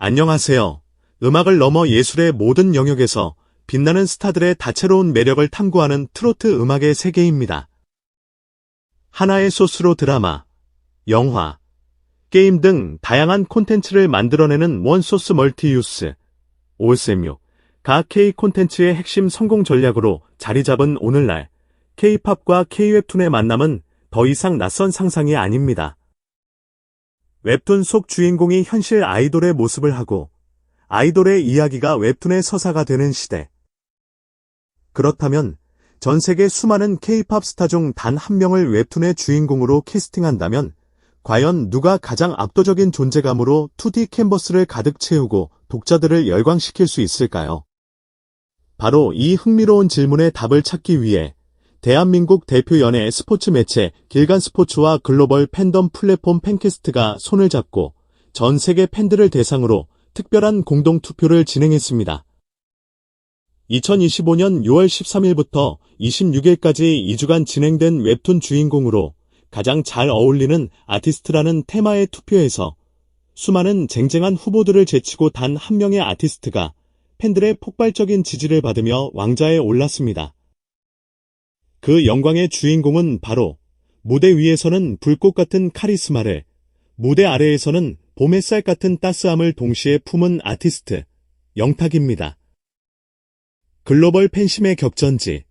안녕하세요. 음악을 넘어 예술의 모든 영역에서 빛나는 스타들의 다채로운 매력을 탐구하는 트로트 음악의 세계입니다. 하나의 소스로 드라마, 영화, 게임 등 다양한 콘텐츠를 만들어내는 원소스 멀티유스, OSM6가 K 콘텐츠의 핵심 성공 전략으로 자리 잡은 오늘날, K-팝과 K-웹툰의 만남은 더 이상 낯선 상상이 아닙니다. 웹툰 속 주인공이 현실 아이돌의 모습을 하고 아이돌의 이야기가 웹툰의 서사가 되는 시대. 그렇다면 전 세계 수많은 K-팝 스타 중 단 한 명을 웹툰의 주인공으로 캐스팅한다면 과연 누가 가장 압도적인 존재감으로 2D 캔버스를 가득 채우고 독자들을 열광시킬 수 있을까요? 바로 이 흥미로운 질문에 답을 찾기 위해 대한민국 대표 연예 스포츠 매체 길간스포츠와 글로벌 팬덤 플랫폼 팬캐스트가 손을 잡고 전 세계 팬들을 대상으로 특별한 공동 투표를 진행했습니다. 2025년 6월 13일부터 26일까지 2주간 진행된 웹툰 주인공으로 가장 잘 어울리는 아티스트라는 테마의 투표에서 수많은 쟁쟁한 후보들을 제치고 단 한 명의 아티스트가 팬들의 폭발적인 지지를 받으며 왕좌에 올랐습니다. 그 영광의 주인공은 바로 무대 위에서는 불꽃 같은 카리스마를, 무대 아래에서는 봄 햇살 같은 따스함을 동시에 품은 아티스트, 영탁입니다. 글로벌 팬심의 격전지,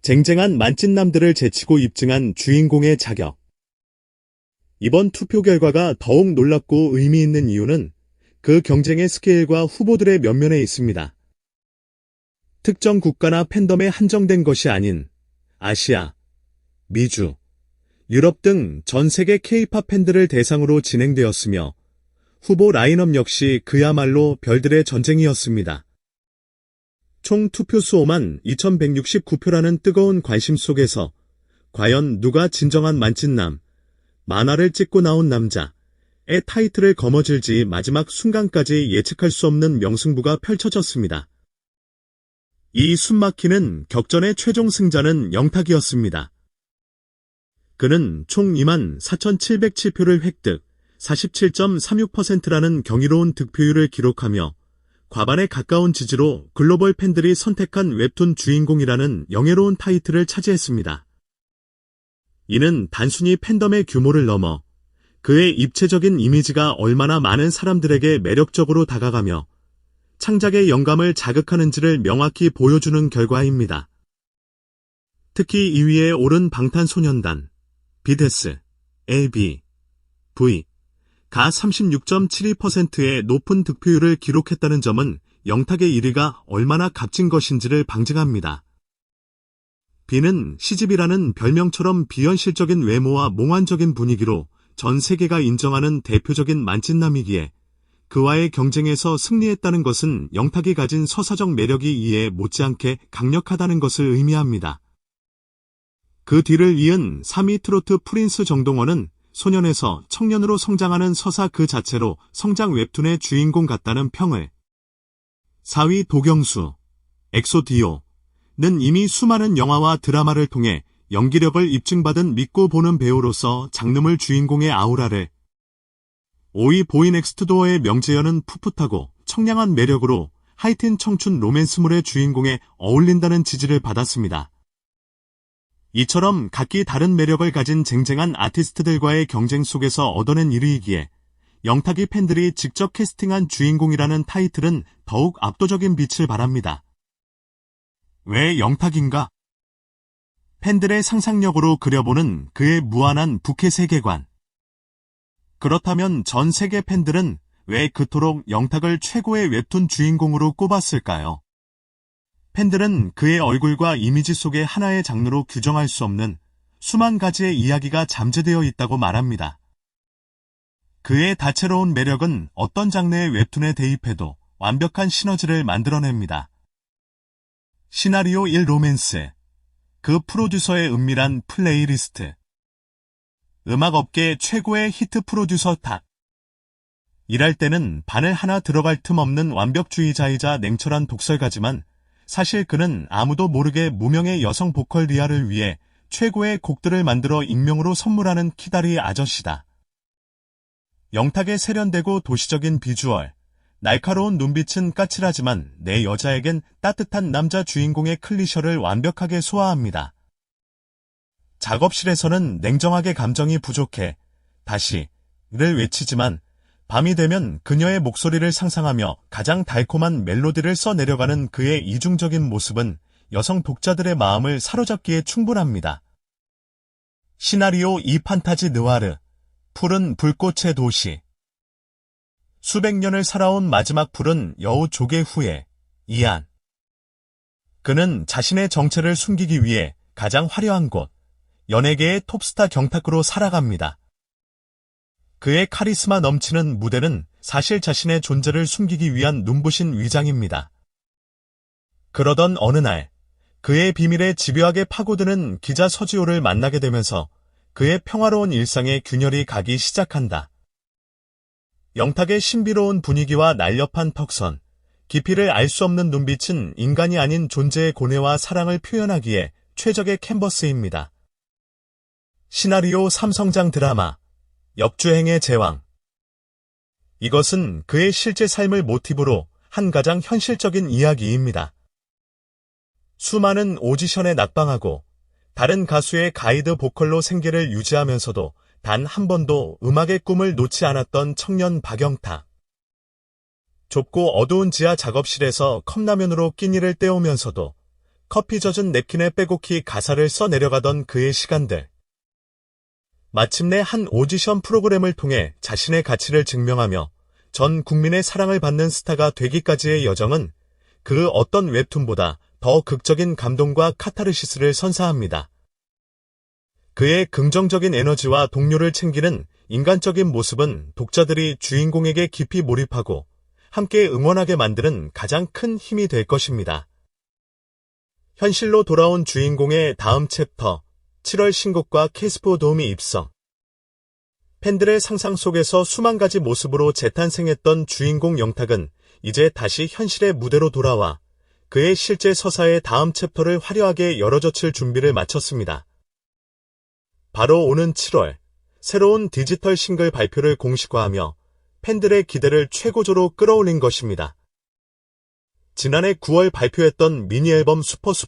쟁쟁한 만찢남들을 제치고 입증한 주인공의 자격. 이번 투표 결과가 더욱 놀랍고 의미 있는 이유는 그 경쟁의 스케일과 후보들의 면면에 있습니다. 특정 국가나 팬덤에 한정된 것이 아닌 아시아, 미주, 유럽 등 전 세계 K-팝 팬들을 대상으로 진행되었으며 후보 라인업 역시 그야말로 별들의 전쟁이었습니다. 총 투표수 5만 2169표라는 뜨거운 관심 속에서 과연 누가 진정한 만찢남, 만화를 찍고 나온 남자의 타이틀을 거머쥘지 마지막 순간까지 예측할 수 없는 명승부가 펼쳐졌습니다. 이 숨막히는 격전의 최종 승자는 영탁이었습니다. 그는 총 2만 4,707표를 획득, 47.36%라는 경이로운 득표율을 기록하며 과반에 가까운 지지로 글로벌 팬들이 선택한 웹툰 주인공이라는 영예로운 타이틀을 차지했습니다. 이는 단순히 팬덤의 규모를 넘어 그의 입체적인 이미지가 얼마나 많은 사람들에게 매력적으로 다가가며 창작의 영감을 자극하는지를 명확히 보여주는 결과입니다. 특히 2위에 오른 방탄소년단, BTS, AB, V가 36.72%의 높은 득표율을 기록했다는 점은 영탁의 1위가 얼마나 값진 것인지를 방증합니다. B는 시집이라는 별명처럼 비현실적인 외모와 몽환적인 분위기로 전 세계가 인정하는 대표적인 만찢남이기에 그와의 경쟁에서 승리했다는 것은 영탁이 가진 서사적 매력이 이에 못지않게 강력하다는 것을 의미합니다. 그 뒤를 이은 3위 트로트 프린스 정동원은 소년에서 청년으로 성장하는 서사 그 자체로 성장 웹툰의 주인공 같다는 평을, 4위 도경수, 엑소디오는 이미 수많은 영화와 드라마를 통해 연기력을 입증받은 믿고 보는 배우로서 장르물 주인공의 아우라를, 5위 보이넥스트도어의 명재현은 풋풋하고 청량한 매력으로 하이틴 청춘 로맨스물의 주인공에 어울린다는 지지를 받았습니다. 이처럼 각기 다른 매력을 가진 쟁쟁한 아티스트들과의 경쟁 속에서 얻어낸 1위이기에 영탁이 팬들이 직접 캐스팅한 주인공이라는 타이틀은 더욱 압도적인 빛을 발합니다. 왜 영탁인가? 팬들의 상상력으로 그려보는 그의 무한한 부캐 세계관. 그렇다면 전 세계 팬들은 왜 그토록 영탁을 최고의 웹툰 주인공으로 꼽았을까요? 팬들은 그의 얼굴과 이미지 속의 하나의 장르로 규정할 수 없는 수만 가지의 이야기가 잠재되어 있다고 말합니다. 그의 다채로운 매력은 어떤 장르의 웹툰에 대입해도 완벽한 시너지를 만들어냅니다. 시나리오 1 로맨스, 그 프로듀서의 은밀한 플레이리스트, 음악업계 최고의 히트 프로듀서 탑. 일할 때는 바늘 하나 들어갈 틈 없는 완벽주의자이자 냉철한 독설가지만 사실 그는 아무도 모르게 무명의 여성 보컬 리아를 위해 최고의 곡들을 만들어 익명으로 선물하는 키다리 아저씨다. 영탁의 세련되고 도시적인 비주얼, 날카로운 눈빛은 까칠하지만 내 여자에겐 따뜻한 남자 주인공의 클리셔를 완벽하게 소화합니다. 작업실에서는 냉정하게 감정이 부족해 다시를 외치지만 밤이 되면 그녀의 목소리를 상상하며 가장 달콤한 멜로디를 써내려가는 그의 이중적인 모습은 여성 독자들의 마음을 사로잡기에 충분합니다. 시나리오 2 판타지 느와르, 푸른 불꽃의 도시. 수백 년을 살아온 마지막 푸른 여우 조개 후에, 이안. 그는 자신의 정체를 숨기기 위해 가장 화려한 곳, 연예계의 톱스타 경탁으로 살아갑니다. 그의 카리스마 넘치는 무대는 사실 자신의 존재를 숨기기 위한 눈부신 위장입니다. 그러던 어느 날, 그의 비밀에 집요하게 파고드는 기자 서지호를 만나게 되면서 그의 평화로운 일상에 균열이 가기 시작한다. 영탁의 신비로운 분위기와 날렵한 턱선, 깊이를 알 수 없는 눈빛은 인간이 아닌 존재의 고뇌와 사랑을 표현하기에 최적의 캔버스입니다. 시나리오 3성장 드라마, 역주행의 제왕. 이것은 그의 실제 삶을 모티브로 한 가장 현실적인 이야기입니다. 수많은 오디션에 낙방하고 다른 가수의 가이드 보컬로 생계를 유지하면서도 단 한 번도 음악의 꿈을 놓지 않았던 청년 박영탁. 좁고 어두운 지하 작업실에서 컵라면으로 끼니를 때우면서도 커피 젖은 냅킨에 빼곡히 가사를 써내려가던 그의 시간들. 마침내 한 오디션 프로그램을 통해 자신의 가치를 증명하며 전 국민의 사랑을 받는 스타가 되기까지의 여정은 그 어떤 웹툰보다 더 극적인 감동과 카타르시스를 선사합니다. 그의 긍정적인 에너지와 동료를 챙기는 인간적인 모습은 독자들이 주인공에게 깊이 몰입하고 함께 응원하게 만드는 가장 큰 힘이 될 것입니다. 현실로 돌아온 주인공의 다음 챕터, 7월 신곡과 캐스퍼 도우미 입성. 팬들의 상상 속에서 수만 가지 모습으로 재탄생했던 주인공 영탁은 이제 다시 현실의 무대로 돌아와 그의 실제 서사의 다음 챕터를 화려하게 열어젖힐 준비를 마쳤습니다. 바로 오는 7월, 새로운 디지털 싱글 발표를 공식화하며 팬들의 기대를 최고조로 끌어올린 것입니다. 지난해 9월 발표했던 미니 앨범 슈퍼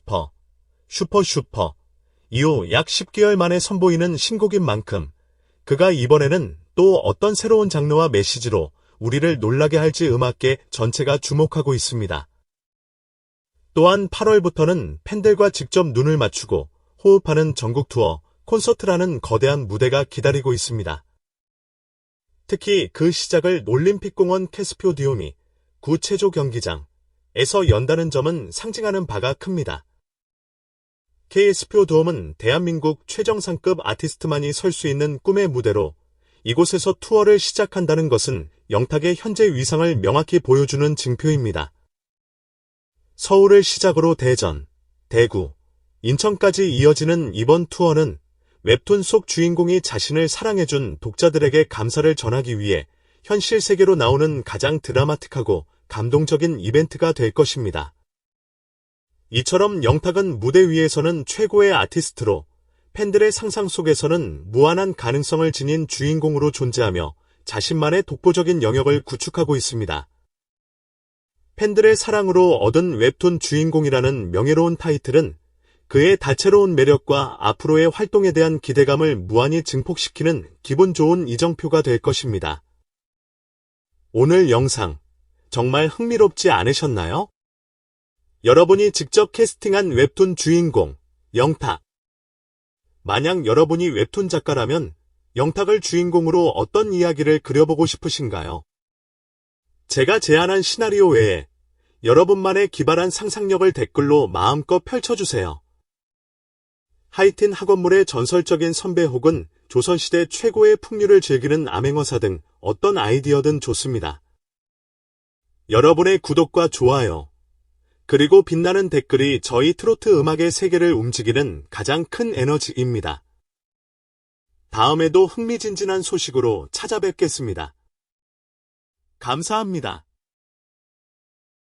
이후 약 10개월 만에 선보이는 신곡인 만큼 그가 이번에는 또 어떤 새로운 장르와 메시지로 우리를 놀라게 할지 음악계 전체가 주목하고 있습니다. 또한 8월부터는 팬들과 직접 눈을 맞추고 호흡하는 전국 투어, 콘서트라는 거대한 무대가 기다리고 있습니다. 특히 그 시작을 올림픽공원 캐스피오 디오미 구체조 경기장에서 연다는 점은 상징하는 바가 큽니다. KSPO 돔은 대한민국 최정상급 아티스트만이 설 수 있는 꿈의 무대로 이곳에서 투어를 시작한다는 것은 영탁의 현재 위상을 명확히 보여주는 징표입니다. 서울을 시작으로 대전, 대구, 인천까지 이어지는 이번 투어는 웹툰 속 주인공이 자신을 사랑해준 독자들에게 감사를 전하기 위해 현실 세계로 나오는 가장 드라마틱하고 감동적인 이벤트가 될 것입니다. 이처럼 영탁은 무대 위에서는 최고의 아티스트로 팬들의 상상 속에서는 무한한 가능성을 지닌 주인공으로 존재하며 자신만의 독보적인 영역을 구축하고 있습니다. 팬들의 사랑으로 얻은 웹툰 주인공이라는 명예로운 타이틀은 그의 다채로운 매력과 앞으로의 활동에 대한 기대감을 무한히 증폭시키는 기분 좋은 이정표가 될 것입니다. 오늘 영상 정말 흥미롭지 않으셨나요? 여러분이 직접 캐스팅한 웹툰 주인공, 영탁. 만약 여러분이 웹툰 작가라면 영탁을 주인공으로 어떤 이야기를 그려보고 싶으신가요? 제가 제안한 시나리오 외에 여러분만의 기발한 상상력을 댓글로 마음껏 펼쳐주세요. 하이틴 학원물의 전설적인 선배 혹은 조선시대 최고의 풍류를 즐기는 암행어사 등 어떤 아이디어든 좋습니다. 여러분의 구독과 좋아요, 그리고 빛나는 댓글이 저희 트로트 음악의 세계를 움직이는 가장 큰 에너지입니다. 다음에도 흥미진진한 소식으로 찾아뵙겠습니다. 감사합니다.